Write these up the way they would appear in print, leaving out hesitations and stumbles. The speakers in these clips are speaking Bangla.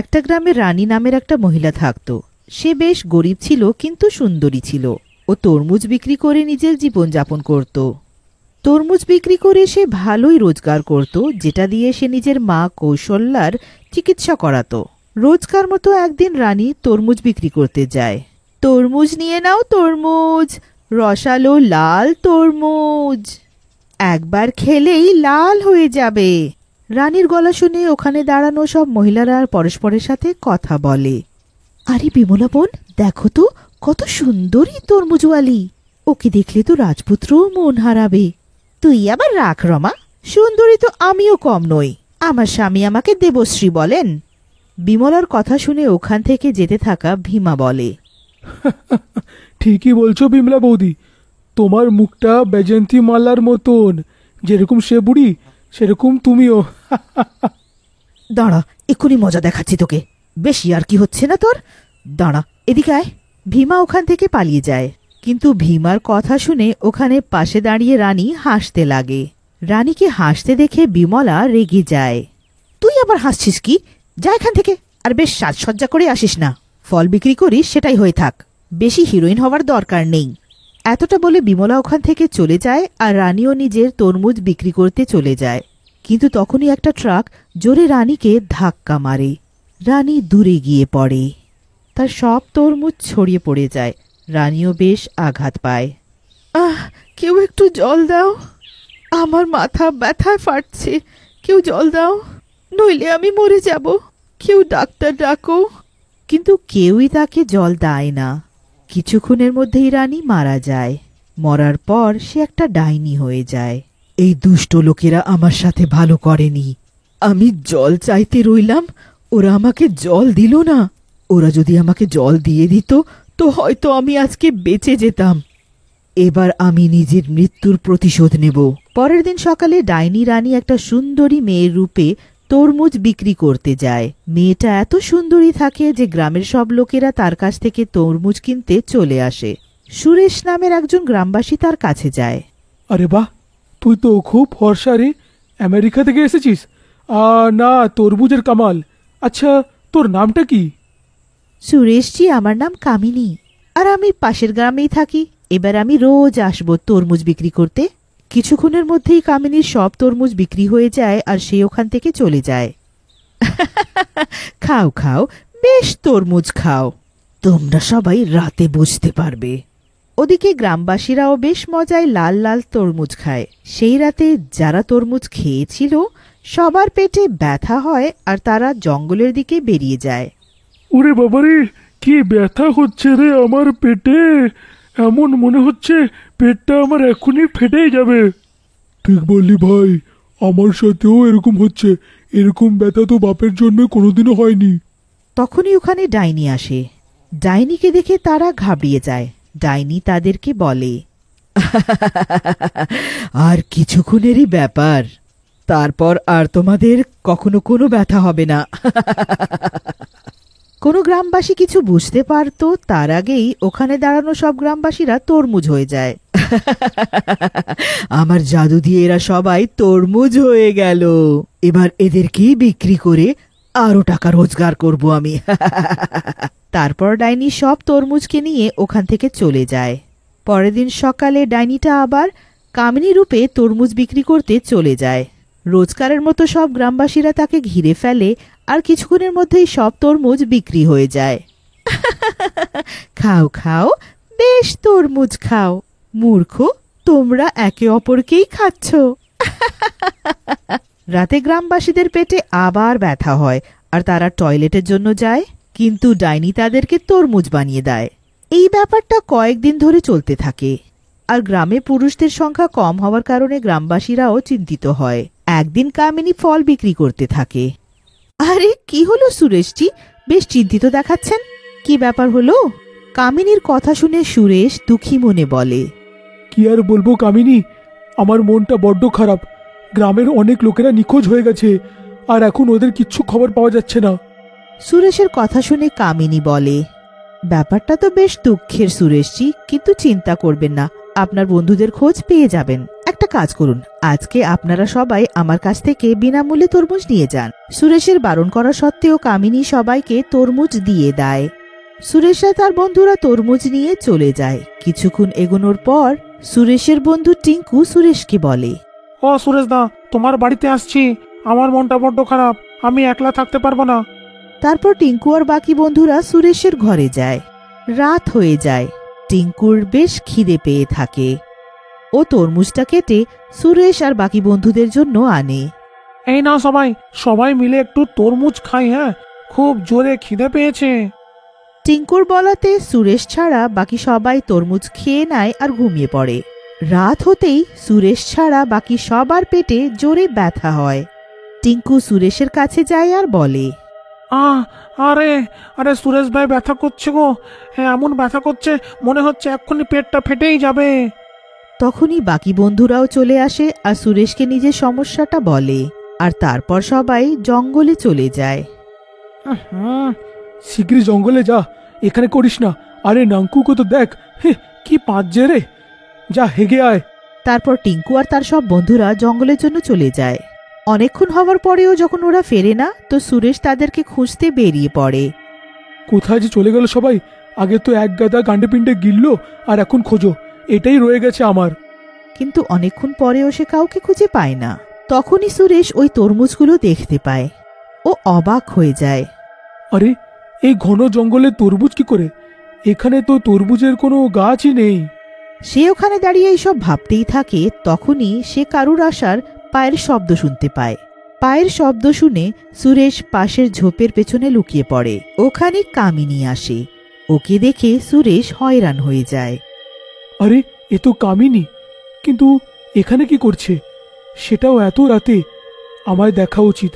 একটা গ্রামে রানী নামের একটা মহিলা থাকত। সে বেশ গরিব ছিল কিন্তু সুন্দরী ছিল। ও তরমুজ বিক্রি করে নিজের জীবন যাপন করত। তরমুজ বিক্রি করে সে ভালোই রোজগার করত, যেটা দিয়ে সে নিজের মা কৌশল্যার চিকিৎসা করাতো। রোজকার মতো একদিন রানী তরমুজ বিক্রি করতে যায়। তরমুজ নিয়ে নাও, তরমুজ, রসালো লাল তরমুজ, একবার খেলেই লাল হয়ে যাবে। রানীর গলা শুনে ওখানে দাঁড়ানো সব মহিলারা পরস্পরের সাথে কথা বলে। আরে বিমলা বোন, দেখো তো কত সুন্দরী তরমুজওয়ালি, ওকে দেখলে তো রাজপুত্রও মন হারাবে। তুই আবার রাখ রমা, সুন্দরী তো আমিও কম নই, আমার স্বামী আমাকে দেবশ্রী বলেন। বিমলার কথা শুনে ওখান থেকে যেতে থাকা ভীমা বলে, ঠিকই বলছো বিমলা বৌদি, তোমার মুখটা বেজন্তী মালার মতন, যেরকম সে বুড়ি সেরকম তুমিও। দাঁড়া, এক্ষুনি মজা দেখাচ্ছি তোকে, বেশি আর কি হচ্ছে না তোর, দাঁড়া এদিকে আয়। ভীমা ওখান থেকে পালিয়ে যায়, কিন্তু ভীমার কথা শুনে ওখানে পাশে দাঁড়িয়ে রানী হাসতে লাগে। রানীকে হাসতে দেখে বিমলা রেগে যায়। তুই আবার হাসছিস কি? যা এখান থেকে, আর বেশ সাজসজ্জা করে আসিস না। ফল বিক্রি করিস সেটাই হয়ে থাক, বেশি হিরোইন হওয়ার দরকার নেই। এতটা বলে বিমলা ওখান থেকে চলে যায় আর রানীও নিজের তরমুজ বিক্রি করতে চলে যায়। কিন্তু তখনই একটা ট্রাক জোরে রানীকে ধাক্কা মারে। রানী দূরে গিয়ে পড়ে, তার সব তরমুজ ছড়িয়ে পড়ে যায়। রানীও বেশ আঘাত পায়। আহ, কেউ একটু জল দাও, আমার মাথা ব্যথায় ফাটছে, কেউ জল দাও, নইলে আমি মরে যাব, কেউ ডাক্তার ডাকো। কিন্তু কেউই তাকে জল দেয় না। কিছুক্ষণের মধ্যেই রানী মারা যায়। মরার পর সে একটা ডাইনি হয়ে যায়। এই দুষ্ট লোকেরা আমার সাথে ভালো করেনি, আমি জল চাইতে রইলাম, ওরা আমাকে জল দিল না। ওরা যদি আমাকে জল দিয়ে দিত তো হয়তো আমি আজকে বেঁচে যেতাম। এবার আমি নিজের মৃত্যুর প্রতিশোধ নেব। পরের দিন সকালে ডাইনি রানী একটা সুন্দরী মেয়ের রূপে তরমুজ বিক্রি করতে যায়। মেয়েটা এত সুন্দরী থাকে যে গ্রামের সব লোকেরা তার কাছ থেকে তরমুজ কিনতে চলে আসে। সুরেশ নামের একজন গ্রামবাসী তার কাছে যায়। আরে বাহ, তুই তো খুব ফর্সা রে, আমেরিকা থেকে এসেছিস? না, তরমুজের কামাল। আচ্ছা, তোর নামটা কি? সুরেশজি, আমার নাম কামিনী, আর আমি পাশের গ্রামেই থাকি। এবার আমি রোজ আসবো তরমুজ বিক্রি করতে। কিছুক্ষণের মধ্যেই কামিনীর সব তরমুজ বিক্রি হয়ে যায় আর সে ওখান থেকে চলে যায়। খাও খাও, বেশ তরমুজ খাও, তোমরা সবাই রাতে বুঝতে পারবে। ওদিকে গ্রামবাসীরাও বেশ মজায় লাল লাল তরমুজ খায়। সেই রাতে যারা তরমুজ খেয়েছিল সবার পেটে ব্যথা হয় আর তারা জঙ্গলের দিকে বেরিয়ে যায়। ওরে বাবারে, কি ব্যথা হচ্ছে রে আমার পেটে, এমন মনে হচ্ছে পেটটা আমার এখনই ফেটেই যাবে। ঠিক বললি ভাই, আমার সাথেও এরকম হচ্ছে, এরকম ব্যথা তো বাপের জন্মে কোনোদিনও হয়নি। তখনই ওখানে ডাইনি আসে। ডাইনিকে দেখে তারা ঘাবড়িয়ে যায়। ডাইনি তাদেরকে বলে, আর কিছুক্ষণেরই ব্যাপার, তারপর আর তোমাদের কখনো কোনো ব্যথা হবে না। কোনো গ্রামবাসী কিছু বুঝতে পারত তার আগেই ওখানে দাঁড়ানো সব গ্রামবাসীরা তরমুজ হয়ে যায়। আমার জাদু দিয়ে এরা সবাই তরমুজ হয়ে গেল, এবার এদেরকেই বিক্রি করে আরো টাকা রোজগার করব আমি। তারপর ডাইনি সব তরমুজকে নিয়ে ওখান থেকে চলে যায়। পরের দিন সকালে ডাইনিটা আবার কামিনী রূপে তরমুজ বিক্রি করতে চলে যায়। রোজকারের মতো সব গ্রামবাসীরা তাকে ঘিরে ফেলে আর কিছুক্ষণের মধ্যেই সব তরমুজ বিক্রি হয়ে যায়। খাও খাও, বেশ তরমুজ খাও, মূর্খ, তোমরা একে অপরকেই খাচ্ছ। রাতে গ্রামবাসীদের পেটে আবার ব্যথা হয় আর তারা টয়লেটের জন্য যায়, কিন্তু ডাইনি তাদেরকে তরমুজ বানিয়ে দেয়। এই ব্যাপারটা কয়েকদিন ধরে চলতে থাকে আর গ্রামে পুরুষদের সংখ্যা কম হওয়ার কারণে গ্রামবাসীরাও চিন্তিত হয়। একদিন কামিনী ফল বিক্রি করতে থাকে। আরে কি হলো সুরেশজি, বেশ চিন্তিত দেখাচ্ছেন, কি ব্যাপার হলো? কামিনীর কথা শুনে সুরেশ দুঃখী মনে বলে, কি আর বলবো কামিনী, আমার মনটা বড্ড খারাপ। গ্রামের অনেক লোকেরা নিখোঁজ হয়ে গেছে, আর এখন ওদের কিচ্ছু খবর পাওয়া যাচ্ছে না। সুরেশের কথা শুনে কামিনী বলে, ব্যাপারটা তো বেশ দুঃখের সুরেশজি, কিন্তু চিন্তা করবেন না, আপনার বন্ধুদের খোঁজ পেয়ে যাবেন। একটা কাজ করুন, আজকে আপনারা সবাই আমার কাছ থেকে বিনামূল্যে তরমুজ নিয়ে যান। সুরেশের বারণ করা সত্ত্বেও কামিনী সবাইকে তরমুজ দিয়ে দেয়। সুরেশ আর তার বন্ধুরা তরমুজ নিয়ে চলে যায়। কিছুক্ষণ এগোনোর পর সুরেশের বন্ধু টিঙ্কু সুরেশকে বলে, ও সুরেশ দা, তোমার বাড়িতে আসছি। আমার মনটা বড্ড খারাপ, আমি একলা থাকতে পারবো না। তারপর টিঙ্কু আর বাকি বন্ধুরা সুরেশের ঘরে যায়। রাত হয়ে যায়। টিঙ্কুর বেশ খিদে পেয়ে থাকে। ও তরমুজটা কেটে সুরেশ আর বাকি বন্ধুদের জন্য আনে। এই না সবাই সবাই মিলে একটু তরমুজ খাই, হ্যাঁ, খুব জোরে খিদে পেয়েছে। টিঙ্কুর বলাতে সুরেশ ছাড়া বাকি সবাই তরমুজ খেয়ে নেয় আর ঘুমিয়ে পড়ে। রাত হতেই সুরেশ ছাড়া বাকি সবার পেটে জোরে ব্যথা হয়। টিঙ্কু সুরেশের কাছে যায় আর বলে, আরে আরে সুরেশ ভাই, ব্যথা করছে গো। হ্যাঁ, এমন ব্যথা করছে মনে হচ্ছে এক্ষুনি পেটটা ফেটেই যাবে। তখনই বাকি বন্ধুরাও চলে আসে আর সুরেশকে নিজের সমস্যাটা বলে। আর তারপর সবাই জঙ্গলে চলে যায়। শিগগিরই জঙ্গলে যা, এখানে করিস না। আরে নাঙ্কুকে তো দেখ, হে কি পাঁচজে রে, যা হেগে আয়। তারপর টিঙ্কু আর তার সব বন্ধুরা জঙ্গলের জন্য চলে যায়। অনেকক্ষণ হওয়ার পরেও যখন ওরা ফেরে না, তো সুরেশ তাদেরকে খুঁজতে বেরিয়ে পড়ে। কোথায় যে চলে গেল সবাই? আগে তো এক গাদা গান্ডে পিণ্ডে গিললো, আর এখন খোঁজো, এটাই রয়ে গেছে আমার। কিন্তু অনেকক্ষণ পরেও সে কাউকে খুঁজে পায় না। তখনই সুরেশ ওই তরমুজগুলো দেখতে পায়। ও অবাক হয়ে যায়। আরে এই ঘন জঙ্গলে তরমুজ কি করে? এখানে তো তরমুজের কোনো গাছই নেই। সে ওখানে দাঁড়িয়ে এইসব ভাবতেই থাকে। তখনই সে কারুর আসার পায়ের শব্দ শুনতে পায়। পায়ের শব্দ শুনে সুরেশ পাশের ঝোপের পেছনে লুকিয়ে পড়ে। ওখানে কামিনী আসে। ওকে দেখে সুরেশ হয়রান হয়ে যায়। আরে এ তো কামিনী, কিন্তু এখানে কি করছে? সেটাও এত রাতে। আমায় দেখা উচিত,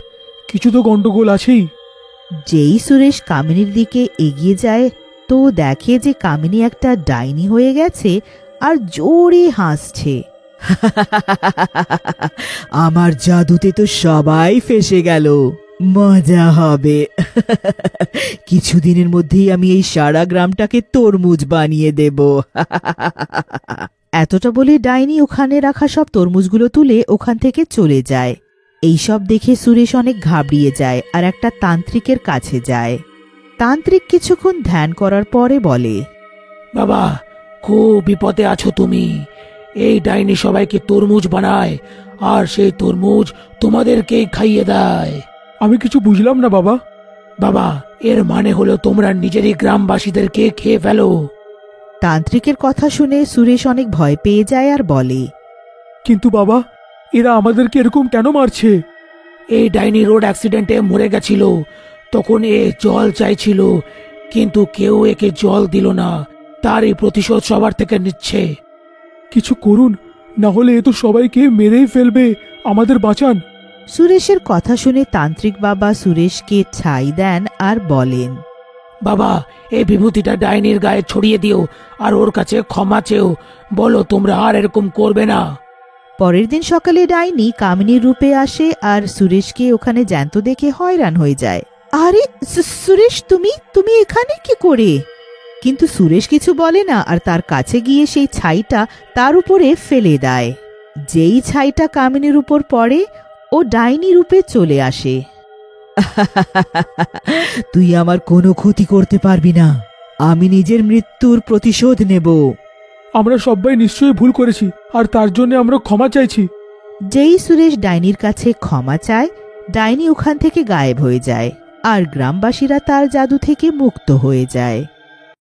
কিছু তো গন্ডগোল আছেই। যেই সুরেশ কামিনীর দিকে এগিয়ে যায়, তো দেখে যে কামিনী একটা ডাইনি হয়ে গেছে আর জোরে হাসছে। আমার জাদুতে তো সবাই ফেসে গেল, মজা হবে। কিছুদিনের মধ্যেই আমি এই সারা গ্রামটাকে তরমুজ বানিয়ে দেব। এতটা বলে ডাইনি ওখানে রাখা সব তরমুজগুলো তুলে ওখান থেকে চলে যায়। এইসব দেখে সুরেশ অনেক ঘাবড়িয়ে যায় আর একটা তান্ত্রিকের কাছে যায়। তান্ত্রিক কিছুক্ষণ ধ্যান করার পরে বলে, বাবা, খুব বিপদে আছো তুমি। এই ডাইনি সবাইকে তরমুজ বানায় আর সেই তরমুজ তোমাদেরকেই খাইয়ে দেয়। আমি কিছু বুঝলাম না বাবা। বাবা, এর মানে হলো তোমরা নিজেরই গ্রামবাসীদেরকে খেয়ে ফেলো। তান্ত্রিকের কথা শুনে সুরেশ অনেক ভয় পেয়ে যায় আর বলে, কিন্তু বাবা, এরা আমাদেরকে এরকম কেন মারছে? এই ডাইনি রোড অ্যাক্সিডেন্টে মরে গেছিল, তখন এ জল চাইছিল, কিন্তু কেউ একে জল দিল না। তারই প্রতিশোধ সবার থেকে নিচ্ছে। কিছু করুন, না হলে এ তো সবাইকে মেরেই ফেলবে। আমাদের বাঁচান। সুরেশের কথা শুনে তান্ত্রিক বাবা সুরেশকে ছাই দেন আর বলেন, বাবা, এই বিভূতিটা ডাইনির গায়ে ছড়িয়ে দিও আর ওর কাছে ক্ষমা চেও। বলো তোমরা আর এরকম করবে না। পরের দিন সকালে ডাইনি কামিনীর রূপে আসে আর সুরেশকে ওখানে জ্যান্ত দেখে হয়রান হয়ে যায়। আরে সুরেশ, তুমি এখানে কি করে? কিন্তু সুরেশ কিছু বলে না আর তার কাছে গিয়ে সেই ছাইটা তার উপরে ফেলে দেয়। যেই ছাইটা কামিনীর উপর পড়ে, ও ডাইনি রূপে চলে আসে। তুই আমার কোনো ক্ষতি করতে পারবি না, আমি নিজের মৃত্যুর প্রতিশোধ নেব। আমরা সবাই নিশ্চয়ই ভুল করেছি, আর তার জন্য আমরা ক্ষমা চাইছি। যেই সুরেশ ডাইনির কাছে ক্ষমা চায়, ডাইনি ওখান থেকে গায়েব হয়ে যায় আর গ্রামবাসীরা তার জাদু থেকে মুক্ত হয়ে যায়।